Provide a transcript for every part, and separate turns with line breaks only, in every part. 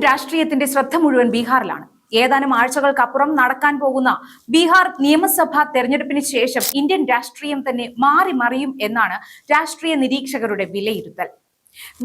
രാഷ്ട്രീയത്തിന്റെ ശ്രദ്ധ മുഴുവൻ ബീഹാറിലാണ്. ഏതാനും ആഴ്ചകൾക്കപ്പുറം നടക്കാൻ പോകുന്ന ബീഹാർ നിയമസഭാ തെരഞ്ഞെടുപ്പിന് ശേഷം ഇന്ത്യൻ രാഷ്ട്രീയം തന്നെ മാറി മറിയും എന്നാണ് രാഷ്ട്രീയ നിരീക്ഷകരുടെ വിലയിരുത്തൽ.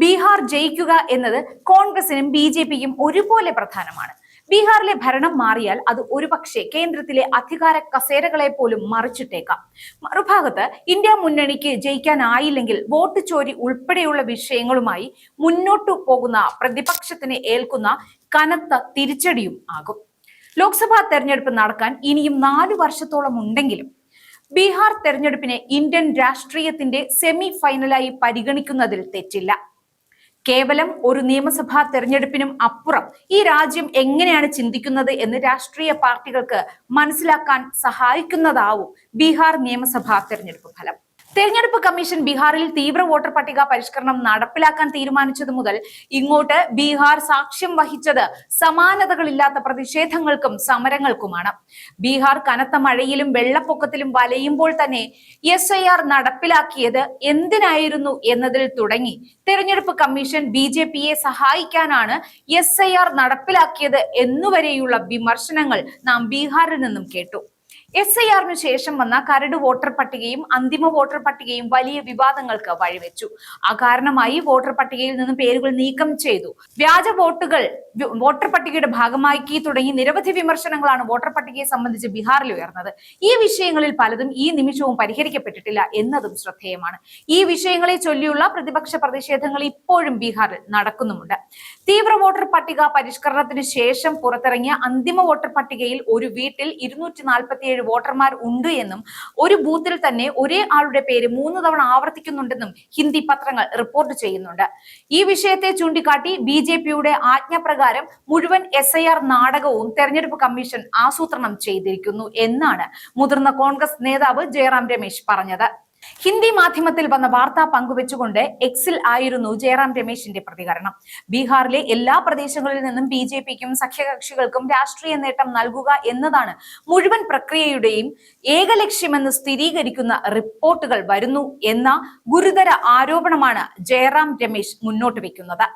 ബീഹാർ ജയിക്കുക എന്നത് കോൺഗ്രസിനും BJPക്കും ഒരുപോലെ പ്രധാനമാണ്. ബീഹാറിലെ ഭരണം മാറിയാൽ അത് ഒരുപക്ഷെ കേന്ദ്രത്തിലെ അധികാര കസേരകളെ പോലും മറിച്ചിട്ടേക്കാം. മറുഭാഗത്ത് ഇന്ത്യ മുന്നണിക്ക് ജയിക്കാനായില്ലെങ്കിൽ വോട്ട് ചോരി ഉൾപ്പെടെയുള്ള വിഷയങ്ങളുമായി മുന്നോട്ടു പോകുന്ന പ്രതിപക്ഷത്തിന് ഏൽക്കുന്ന കനത്ത തിരിച്ചടിയും ആകും. ലോക്സഭാ തെരഞ്ഞെടുപ്പ് നടക്കാൻ ഇനിയും 4 വർഷത്തോളം ഉണ്ടെങ്കിലും ബീഹാർ തെരഞ്ഞെടുപ്പിനെ ഇന്ത്യൻ രാഷ്ട്രീയത്തിന്റെ സെമി ഫൈനലായി പരിഗണിക്കുന്നതിൽ തെറ്റില്ല. കേവലം ഒരു നിയമസഭാ തെരഞ്ഞെടുപ്പിനും അപ്പുറം ഈ രാജ്യം എങ്ങനെയാണ് ചിന്തിക്കുന്നത് എന്ന് രാഷ്ട്രീയ പാർട്ടികൾക്ക് മനസ്സിലാക്കാൻ സഹായിക്കുന്നതാവും ബീഹാർ നിയമസഭാ തെരഞ്ഞെടുപ്പ് ഫലം. തെരഞ്ഞെടുപ്പ് കമ്മീഷൻ ബീഹാറിൽ തീവ്ര വോട്ടർ പട്ടിക പരിഷ്കരണം നടപ്പിലാക്കാൻ തീരുമാനിച്ചത് മുതൽ ഇങ്ങോട്ട് ബീഹാർ സാക്ഷ്യം വഹിച്ചത് സമാനതകളില്ലാത്ത പ്രതിഷേധങ്ങൾക്കും സമരങ്ങൾക്കുമാണ്. ബീഹാർ കനത്ത മഴയിലും വെള്ളപ്പൊക്കത്തിലും വലയുമ്പോൾ തന്നെ SIR നടപ്പിലാക്കിയത് എന്തിനായിരുന്നു എന്നതിൽ തുടങ്ങി തെരഞ്ഞെടുപ്പ് കമ്മീഷൻ BJPയെ സഹായിക്കാനാണ് SIR നടപ്പിലാക്കിയത് എന്നുവരെയുള്ള വിമർശനങ്ങൾ നാം ബീഹാറിൽ നിന്നും കേട്ടു. SIRനു ശേഷം വന്ന കരട് വോട്ടർ പട്ടികയും അന്തിമ വോട്ടർ പട്ടികയും വലിയ വിവാദങ്ങൾക്ക് വഴിവെച്ചു. അകാരണമായി വോട്ടർ പട്ടികയിൽ നിന്ന് പേരുകൾ നീക്കം ചെയ്തു, വ്യാജ വോട്ടുകൾ വോട്ടർ പട്ടികയുടെ ഭാഗമാക്കി തുടങ്ങി നിരവധി വിമർശനങ്ങളാണ് വോട്ടർ പട്ടികയെ സംബന്ധിച്ച് ബീഹാറിൽ ഉയർന്നത്. ഈ വിഷയങ്ങളിൽ പലതും ഈ നിമിഷവും പരിഹരിക്കപ്പെട്ടിട്ടില്ല എന്നതും ശ്രദ്ധേയമാണ്. ഈ വിഷയങ്ങളെ ചൊല്ലിയുള്ള പ്രതിപക്ഷ പ്രതിഷേധങ്ങൾ ഇപ്പോഴും ബീഹാറിൽ നടക്കുന്നുമുണ്ട്. തീവ്ര വോട്ടർ പട്ടിക പരിഷ്കരണത്തിന് ശേഷം പുറത്തിറങ്ങിയ അന്തിമ വോട്ടർ പട്ടികയിൽ ഒരു വീട്ടിൽ 247 വോട്ടർമാർ ഉണ്ട് എന്നും ഒരു ബൂത്തിൽ തന്നെ ഒരേ ആളുടെ പേര് 3 തവണ ആവർത്തിക്കുന്നുണ്ടെന്നും ഹിന്ദി പത്രങ്ങൾ റിപ്പോർട്ട് ചെയ്യുന്നുണ്ട്. ഈ വിഷയത്തെ ചൂണ്ടിക്കാട്ടി BJPയുടെ ആജ്ഞപ്രകാരം മുഴുവൻ SIR നാടകവും തെരഞ്ഞെടുപ്പ് കമ്മീഷൻ ആസൂത്രണം ചെയ്തിരിക്കുന്നു എന്നാണ് മുതിർന്ന കോൺഗ്രസ് നേതാവ് ജയറാം രമേശ് പറഞ്ഞത്. ഹിന്ദി മാധ്യമത്തിൽ വന്ന വാർത്ത പങ്കുവെച്ചുകൊണ്ട് എക്സിൽ ആയിരുന്നു ജയറാം രമേശിന്റെ പ്രതികരണം. ബീഹാറിലെ എല്ലാ പ്രദേശങ്ങളിൽ നിന്നും BJPക്കും സഖ്യകക്ഷികൾക്കും രാഷ്ട്രീയ നേട്ടം നൽകുക എന്നതാണ് മുഴുവൻ പ്രക്രിയയുടെയും ഏകലക്ഷ്യമെന്ന് സ്ഥിരീകരിക്കുന്ന റിപ്പോർട്ടുകൾ വരുന്നു എന്ന ഗുരുതര ആരോപണമാണ് ജയറാം രമേശ് മുന്നോട്ട് വെക്കുന്നത്.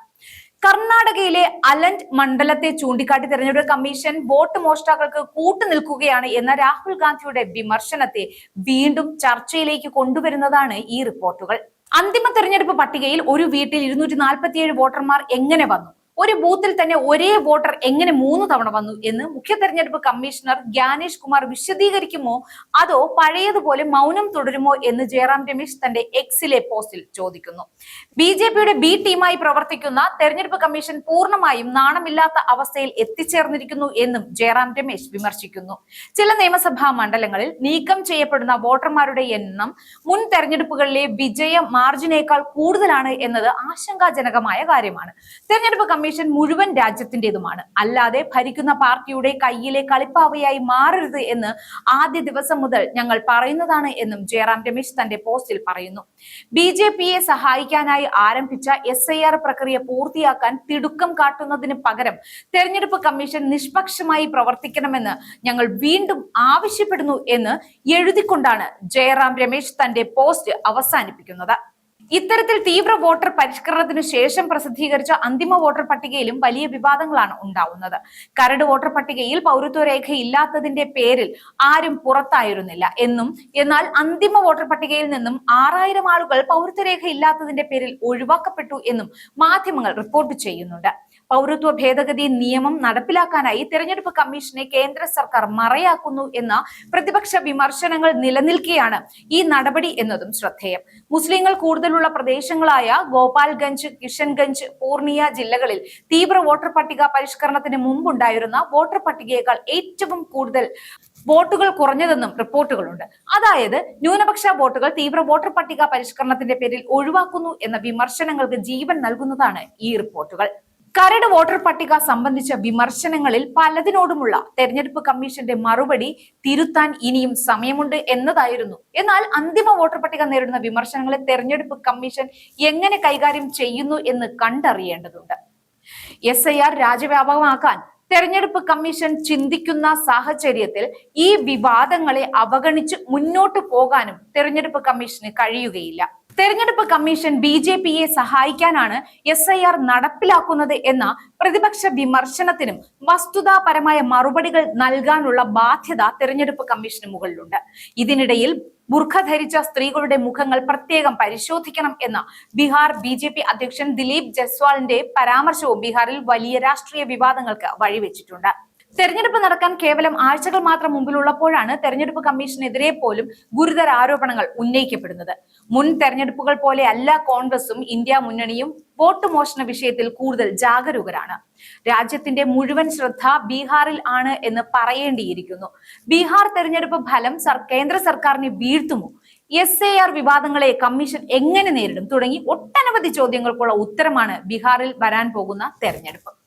കർണാടകയിലെ അലന്റ് മണ്ഡലത്തെ ചൂണ്ടിക്കാട്ടി തെരഞ്ഞെടുപ്പ് കമ്മീഷൻ വോട്ട് മോഷ്ടാക്കൾക്ക് കൂട്ടുനിൽക്കുകയാണ് എന്ന രാഹുൽ ഗാന്ധിയുടെ വിമർശനത്തെ വീണ്ടും ചർച്ചയിലേക്ക് കൊണ്ടുവരുന്നതാണ് ഈ റിപ്പോർട്ടുകൾ. അന്തിമ തെരഞ്ഞെടുപ്പ് പട്ടികയിൽ ഒരു വീട്ടിൽ 247 വോട്ടർമാർ എങ്ങനെ വന്നു, ഒരു ബൂത്തിൽ തന്നെ ഒരേ വോട്ടർ എങ്ങനെ 3 തവണ വന്നു എന്ന് മുഖ്യ തെരഞ്ഞെടുപ്പ് കമ്മീഷണർ ജ്ഞാനേഷ് കുമാർ വിശദീകരിക്കുമോ അതോ പഴയതുപോലെ മൗനം തുടരുമോ എന്ന് ജയറാം രമേശ് തന്റെ എക്സിലെ പോസ്റ്റിൽ ചോദിക്കുന്നു. BJPയുടെ B ടീമായി പ്രവർത്തിക്കുന്ന തെരഞ്ഞെടുപ്പ് കമ്മീഷൻ പൂർണ്ണമായും നാണമില്ലാത്ത അവസ്ഥയിൽ എത്തിച്ചേർന്നിരിക്കുന്നു എന്നും ജയറാം രമേശ് വിമർശിക്കുന്നു. ചില നിയമസഭാ മണ്ഡലങ്ങളിൽ നീക്കം ചെയ്യപ്പെടുന്ന വോട്ടർമാരുടെ എണ്ണം മുൻ തെരഞ്ഞെടുപ്പുകളിലെ വിജയ മാർജിനേക്കാൾ കൂടുതലാണ് എന്നത് ആശങ്കാജനകമായ കാര്യമാണ്. തെരഞ്ഞെടുപ്പ് കമ്മീഷൻ മുഴുവൻ രാജ്യത്തിന്റേതുമാണ്, അല്ലാതെ ഭരിക്കുന്ന പാർട്ടിയുടെ കയ്യിലെ കളിപ്പാവയായി മാറരുത് എന്ന് ആദ്യ ദിവസം മുതൽ ഞങ്ങൾ പറയുന്നതാണ് എന്നും ജയറാം രമേശ് തന്റെ പോസ്റ്റിൽ പറയുന്നു. BJPയെ സഹായിക്കാനായി ആരംഭിച്ച SIR പ്രക്രിയ പൂർത്തിയാക്കാൻ തിടുക്കം കാട്ടുന്നതിന് പകരം തെരഞ്ഞെടുപ്പ് കമ്മീഷൻ നിഷ്പക്ഷമായി പ്രവർത്തിക്കണമെന്ന് ഞങ്ങൾ വീണ്ടും ആവശ്യപ്പെടുന്നു എന്ന് എഴുതിക്കൊണ്ടാണ് ജയറാം രമേശ് തന്റെ പോസ്റ്റ് അവസാനിപ്പിക്കുന്നത്. ഇത്തരത്തിൽ തീവ്ര വോട്ടർ പരിഷ്കരണത്തിന് ശേഷം പ്രസിദ്ധീകരിച്ച അന്തിമ വോട്ടർ പട്ടികയിലും വലിയ വിവാദങ്ങളാണ് ഉണ്ടാവുന്നത്. കരട് വോട്ടർ പട്ടികയിൽ പൗരത്വ രേഖ ഇല്ലാത്തതിന്റെ പേരിൽ ആരും പുറത്തായിരുന്നില്ല എന്നും, എന്നാൽ അന്തിമ വോട്ടർ പട്ടികയിൽ നിന്നും 6000 ആളുകൾ പൗരത്വ രേഖ ഇല്ലാത്തതിന്റെ പേരിൽ ഒഴിവാക്കപ്പെട്ടു എന്നും മാധ്യമങ്ങൾ റിപ്പോർട്ട് ചെയ്യുന്നുണ്ട്. പൗരത്വ ഭേദഗതി നിയമം നടപ്പിലാക്കാനായി തെരഞ്ഞെടുപ്പ് കമ്മീഷനെ കേന്ദ്ര സർക്കാർ മറയാക്കുന്നു എന്ന പ്രതിപക്ഷ വിമർശനങ്ങൾ നിലനിൽക്കെയാണ് ഈ നടപടി എന്നതും ശ്രദ്ധേയം. മുസ്ലിങ്ങൾ കൂടുതലുള്ള പ്രദേശങ്ങളായ ഗോപാൽഗഞ്ച്, കിഷൻഗഞ്ച്, പൂർണിയ ജില്ലകളിൽ തീവ്ര വോട്ടർ പട്ടിക പരിഷ്കരണത്തിന് മുമ്പുണ്ടായിരുന്ന വോട്ടർ പട്ടികയേക്കാൾ ഏറ്റവും കൂടുതൽ വോട്ടുകൾ കുറഞ്ഞതെന്നും റിപ്പോർട്ടുകളുണ്ട്. അതായത് ന്യൂനപക്ഷ വോട്ടുകൾ തീവ്ര വോട്ടർ പട്ടിക പരിഷ്കരണത്തിന്റെ പേരിൽ ഒഴിവാക്കുന്നു എന്ന വിമർശനങ്ങൾക്ക് ജീവൻ നൽകുന്നതാണ് ഈ റിപ്പോർട്ടുകൾ. കരട് വോട്ടർ പട്ടിക സംബന്ധിച്ച വിമർശനങ്ങളിൽ പലതിനോടുമുള്ള തെരഞ്ഞെടുപ്പ് കമ്മീഷന്റെ മറുപടി തിരുത്താൻ ഇനിയും സമയമുണ്ട് എന്നതായിരുന്നു. എന്നാൽ അന്തിമ വോട്ടർ പട്ടിക നേരിടുന്ന വിമർശനങ്ങളെ തെരഞ്ഞെടുപ്പ് കമ്മീഷൻ എങ്ങനെ കൈകാര്യം ചെയ്യുന്നു എന്ന് കണ്ടറിയേണ്ടതുണ്ട്. SIR രാജ്യവ്യാപകമാക്കാൻ തെരഞ്ഞെടുപ്പ് കമ്മീഷൻ ചിന്തിക്കുന്ന സാഹചര്യത്തിൽ ഈ വിവാദങ്ങളെ അവഗണിച്ച് മുന്നോട്ടു പോകാനും തെരഞ്ഞെടുപ്പ് കമ്മീഷന് കഴിയുകയില്ല. തെരഞ്ഞെടുപ്പ് കമ്മീഷൻ BJPയെ സഹായിക്കാനാണ് SIR നടപ്പിലാക്കുന്നത് എന്ന പ്രതിപക്ഷ വിമർശനത്തിനും വസ്തുതാപരമായ മറുപടികൾ നൽകാനുള്ള ബാധ്യത തെരഞ്ഞെടുപ്പ് കമ്മീഷന് മുകളിലുണ്ട്. ഇതിനിടയിൽ ബുർഖ ധരിച്ച സ്ത്രീകളുടെ മുഖങ്ങൾ പ്രത്യേകം പരിശോധിക്കണം എന്ന ബീഹാർ BJP അധ്യക്ഷൻ ദിലീപ് ജയ്സ്വാളിന്റെ പരാമർശവും ബീഹാറിൽ വലിയ രാഷ്ട്രീയ വിവാദങ്ങൾക്ക് വഴിവെച്ചിട്ടുണ്ട്. തെരഞ്ഞെടുപ്പ് നടക്കാൻ കേവലം ആഴ്ചകൾ മാത്രം മുമ്പിലുള്ളപ്പോഴാണ് തെരഞ്ഞെടുപ്പ് കമ്മീഷനെതിരെ പോലും ഗുരുതര ആരോപണങ്ങൾ ഉന്നയിക്കപ്പെടുന്നത്. മുൻ തെരഞ്ഞെടുപ്പുകൾ പോലെ അല്ല കോൺഗ്രസും ഇന്ത്യ മുന്നണിയും വോട്ട് മോഷണ വിഷയത്തിൽ കൂടുതൽ ജാഗരൂകരാണ്. രാജ്യത്തിന്റെ മുഴുവൻ ശ്രദ്ധ ബീഹാറിൽ ആണ് എന്ന് പറയേണ്ടിയിരിക്കുന്നു. ബീഹാർ തെരഞ്ഞെടുപ്പ് ഫലം കേന്ദ്ര സർക്കാരിനെ വീഴ്ത്തുമോ? SIR വിവാദങ്ങളെ കമ്മീഷൻ എങ്ങനെ നേരിടും? തുടങ്ങി ഒട്ടനവധി ചോദ്യങ്ങൾക്കുള്ള ഉത്തരമാണ് ബീഹാറിൽ വരാൻ പോകുന്ന തെരഞ്ഞെടുപ്പ്.